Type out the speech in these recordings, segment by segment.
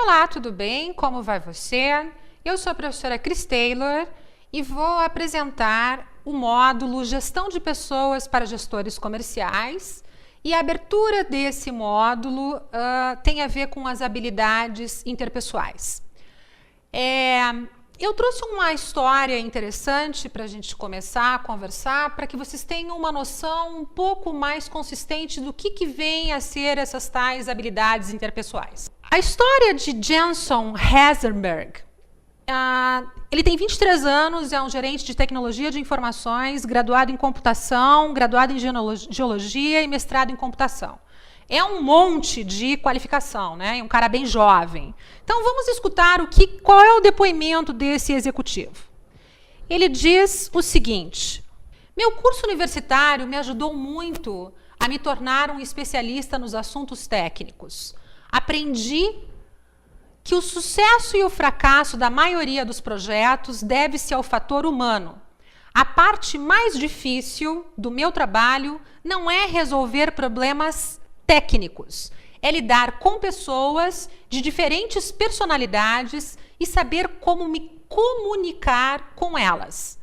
Olá, tudo bem? Como vai você? Eu sou a professora Cris Taylor e vou apresentar o módulo Gestão de Pessoas para Gestores Comerciais. E a abertura desse módulo tem a ver com as habilidades interpessoais. Eu trouxe uma história interessante para a gente começar a conversar, para que vocês tenham uma noção um pouco mais consistente do que vem a ser essas tais habilidades interpessoais. A história de Jensen Heisenberg, ele tem 23 anos, é um gerente de tecnologia de informações, graduado em computação, graduado em geologia e mestrado em computação. É um monte de qualificação, né? É um cara bem jovem. Então vamos escutar qual é o depoimento desse executivo. Ele diz o seguinte: meu curso universitário me ajudou muito a me tornar um especialista nos assuntos técnicos. Aprendi que o sucesso e o fracasso da maioria dos projetos deve-se ao fator humano. A parte mais difícil do meu trabalho não é resolver problemas técnicos, é lidar com pessoas de diferentes personalidades e saber como me comunicar com elas.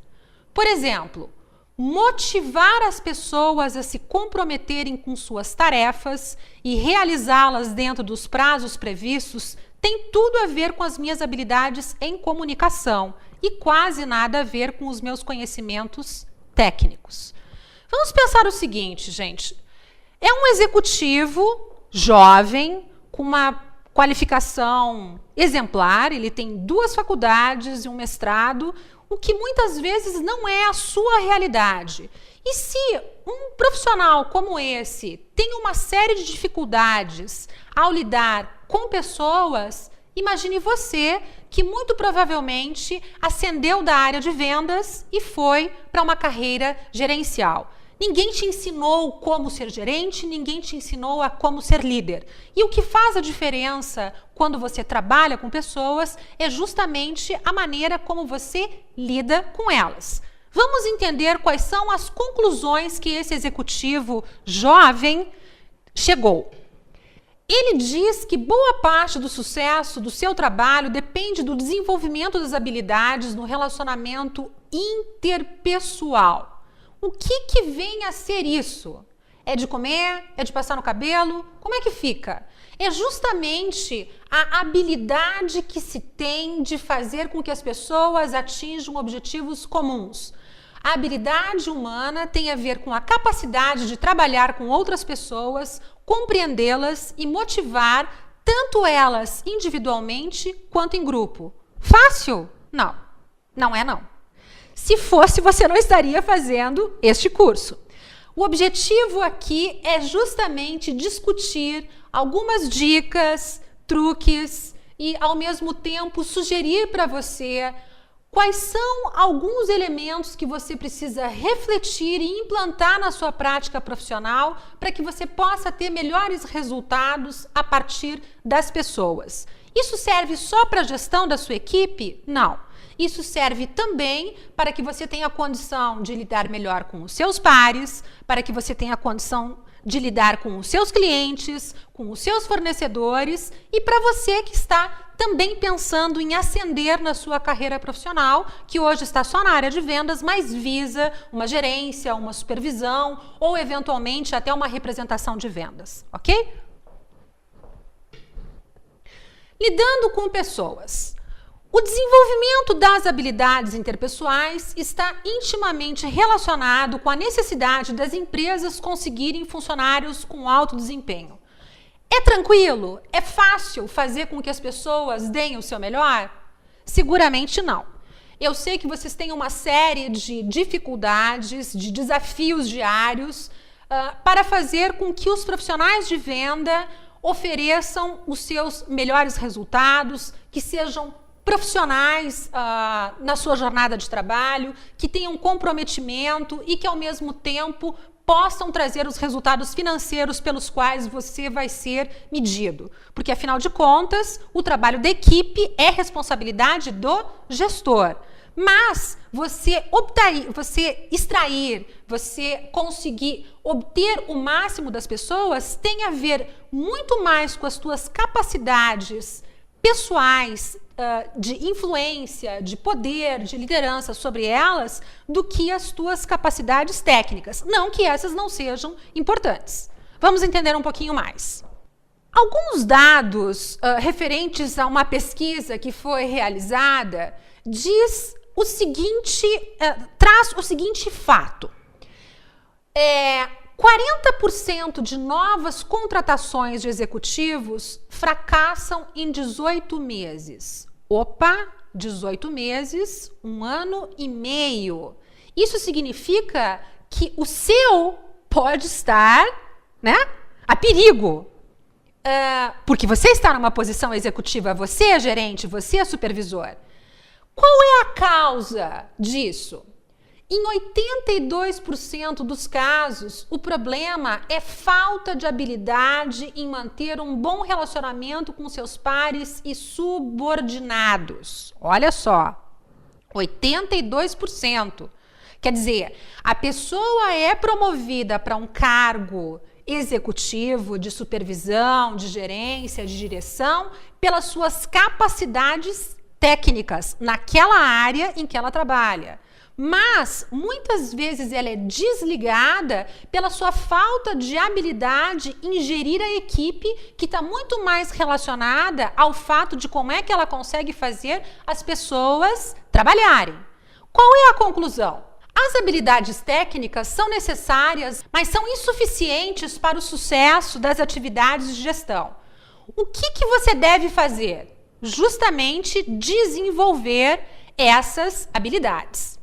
Por exemplo, motivar as pessoas a se comprometerem com suas tarefas e realizá-las dentro dos prazos previstos tem tudo a ver com as minhas habilidades em comunicação e quase nada a ver com os meus conhecimentos técnicos. Vamos pensar o seguinte, gente. É um executivo jovem, com uma qualificação exemplar, ele tem 2 faculdades e um mestrado, o que muitas vezes não é a sua realidade. E se um profissional como esse tem uma série de dificuldades ao lidar com pessoas, imagine você que muito provavelmente ascendeu da área de vendas e foi para uma carreira gerencial. Ninguém te ensinou como ser gerente, ninguém te ensinou a como ser líder. E o que faz a diferença quando você trabalha com pessoas é justamente a maneira como você lida com elas. Vamos entender quais são as conclusões que esse executivo jovem chegou. Ele diz que boa parte do sucesso do seu trabalho depende do desenvolvimento das habilidades no relacionamento interpessoal. O que vem a ser isso? É de comer? É de passar no cabelo? Como é que fica? É justamente a habilidade que se tem de fazer com que as pessoas atinjam objetivos comuns. A habilidade humana tem a ver com a capacidade de trabalhar com outras pessoas, compreendê-las e motivar tanto elas individualmente quanto em grupo. Fácil? Não. Não é não. Se fosse, você não estaria fazendo este curso. O objetivo aqui é justamente discutir algumas dicas, truques e, ao mesmo tempo, sugerir para você quais são alguns elementos que você precisa refletir e implantar na sua prática profissional para que você possa ter melhores resultados a partir das pessoas. Isso serve só para a gestão da sua equipe? Não. Isso serve também para que você tenha a condição de lidar melhor com os seus pares, para que você tenha a condição de lidar com os seus clientes, com os seus fornecedores e para você que está também pensando em ascender na sua carreira profissional, que hoje está só na área de vendas, mas visa uma gerência, uma supervisão ou eventualmente até uma representação de vendas, ok? Lidando com pessoas. O desenvolvimento das habilidades interpessoais está intimamente relacionado com a necessidade das empresas conseguirem funcionários com alto desempenho. É tranquilo? É fácil fazer com que as pessoas deem o seu melhor? Seguramente não. Eu sei que vocês têm uma série de dificuldades, de desafios diários para fazer com que os profissionais de venda ofereçam os seus melhores resultados, que sejam profissionais na sua jornada de trabalho, que tenham comprometimento e que, ao mesmo tempo, possam trazer os resultados financeiros pelos quais você vai ser medido. Porque, afinal de contas, o trabalho da equipe é responsabilidade do gestor. Mas você extrair, você conseguir obter o máximo das pessoas tem a ver muito mais com as tuas capacidades pessoais de influência, de poder, de liderança sobre elas do que as tuas capacidades técnicas. Não que essas não sejam importantes. Vamos entender um pouquinho mais. Alguns dados referentes a uma pesquisa que foi realizada traz o seguinte fato. 40% de novas contratações de executivos fracassam em 18 meses. Opa, 18 meses, 1 ano e meio. Isso significa que o seu pode estar, né, a perigo. Porque você está numa posição executiva, você é gerente, você é supervisor. Qual é a causa disso? Em 82% dos casos, o problema é falta de habilidade em manter um bom relacionamento com seus pares e subordinados. Olha só, 82%. Quer dizer, a pessoa é promovida para um cargo executivo, de supervisão, de gerência, de direção, pelas suas capacidades técnicas naquela área em que ela trabalha. Mas, muitas vezes, ela é desligada pela sua falta de habilidade em gerir a equipe, que está muito mais relacionada ao fato de como é que ela consegue fazer as pessoas trabalharem. Qual é a conclusão? As habilidades técnicas são necessárias, mas são insuficientes para o sucesso das atividades de gestão. O que você deve fazer? Justamente desenvolver essas habilidades.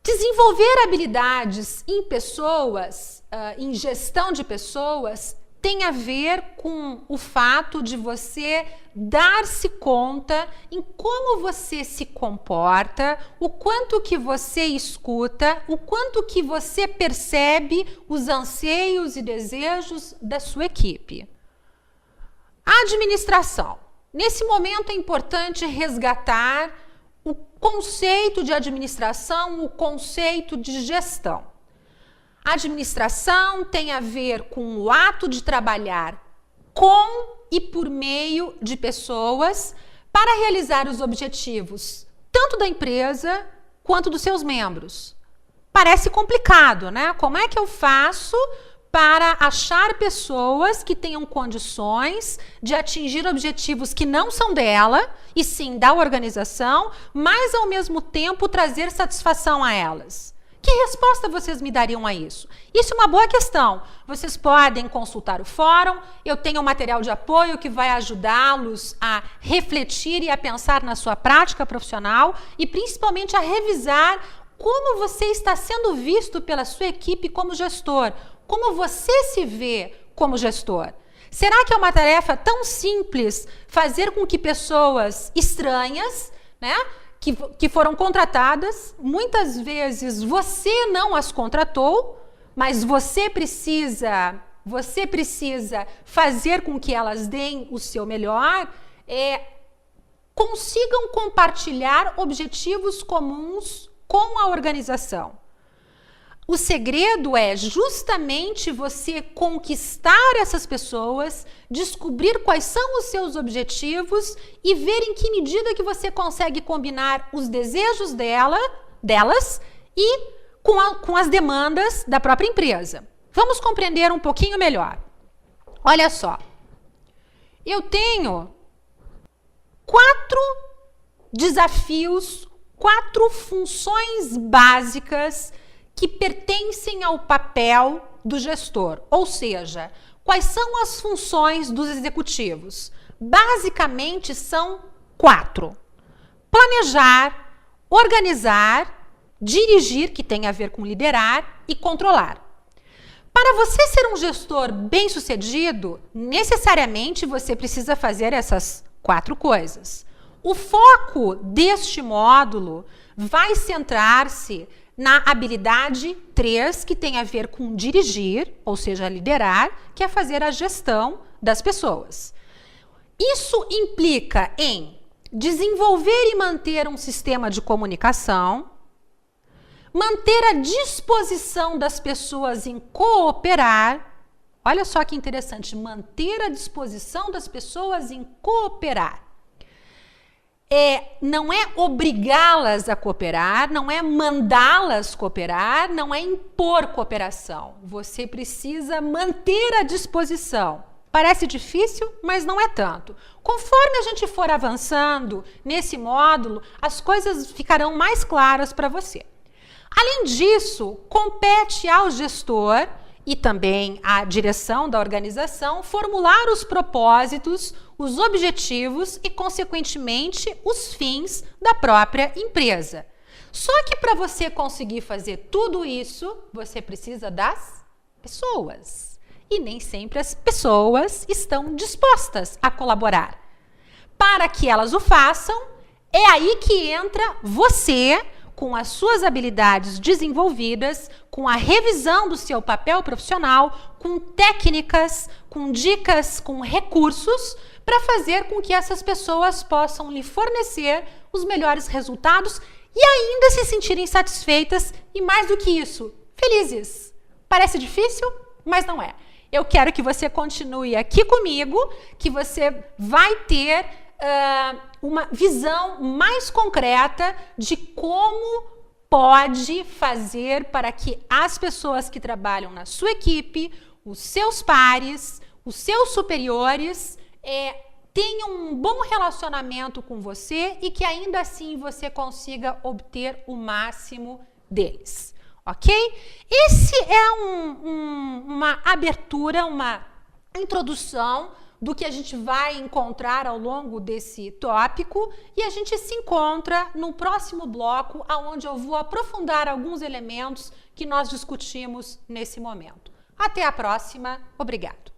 Desenvolver habilidades em pessoas, em gestão de pessoas, tem a ver com o fato de você dar-se conta em como você se comporta, o quanto que você escuta, o quanto que você percebe os anseios e desejos da sua equipe. A administração. Nesse momento é importante resgatar o conceito de administração, o conceito de gestão. A administração tem a ver com o ato de trabalhar com e por meio de pessoas para realizar os objetivos tanto da empresa quanto dos seus membros. Parece complicado, né? Como é que eu faço para achar pessoas que tenham condições de atingir objetivos que não são dela, e sim da organização, mas ao mesmo tempo trazer satisfação a elas? Que resposta vocês me dariam a isso? Isso é uma boa questão. Vocês podem consultar o fórum, eu tenho um material de apoio que vai ajudá-los a refletir e a pensar na sua prática profissional e principalmente a revisar como você está sendo visto pela sua equipe como gestor, como você se vê como gestor. Será que é uma tarefa tão simples fazer com que pessoas estranhas, né, que foram contratadas, muitas vezes você não as contratou, mas você precisa fazer com que elas deem o seu melhor, consigam compartilhar objetivos comuns com a organização? O segredo é justamente você conquistar essas pessoas, descobrir quais são os seus objetivos e ver em que medida que você consegue combinar os desejos delas e com as demandas da própria empresa. Vamos compreender um pouquinho melhor. Olha só, eu tenho 4 desafios, 4 funções básicas que pertencem ao papel do gestor, ou seja, quais são as funções dos executivos? Basicamente são 4: planejar, organizar, dirigir, que tem a ver com liderar, e controlar. Para você ser um gestor bem-sucedido, necessariamente você precisa fazer essas 4 coisas. O foco deste módulo vai centrar-se na habilidade 3, que tem a ver com dirigir, ou seja, liderar, que é fazer a gestão das pessoas. Isso implica em desenvolver e manter um sistema de comunicação, manter a disposição das pessoas em cooperar. Olha só que interessante, manter a disposição das pessoas em cooperar. não é obrigá-las a cooperar, não é mandá-las cooperar, não é impor cooperação. Você precisa manter a disposição. Parece difícil, mas não é tanto. Conforme a gente for avançando nesse módulo, as coisas ficarão mais claras para você. Além disso, compete ao gestor e também à direção da organização formular os propósitos, os objetivos e, consequentemente, os fins da própria empresa. Só que para você conseguir fazer tudo isso, você precisa das pessoas. E nem sempre as pessoas estão dispostas a colaborar. Para que elas o façam, é aí que entra você, com as suas habilidades desenvolvidas, com a revisão do seu papel profissional, com técnicas, com dicas, com recursos, para fazer com que essas pessoas possam lhe fornecer os melhores resultados e ainda se sentirem satisfeitas e, mais do que isso, felizes. Parece difícil, mas não é. Eu quero que você continue aqui comigo, que você vai ter uma visão mais concreta de como pode fazer para que as pessoas que trabalham na sua equipe, os seus pares, os seus superiores, tenham um bom relacionamento com você e que ainda assim você consiga obter o máximo deles. Ok? Esse é uma abertura, uma introdução do que a gente vai encontrar ao longo desse tópico e a gente se encontra no próximo bloco, onde eu vou aprofundar alguns elementos que nós discutimos nesse momento. Até a próxima. Obrigado.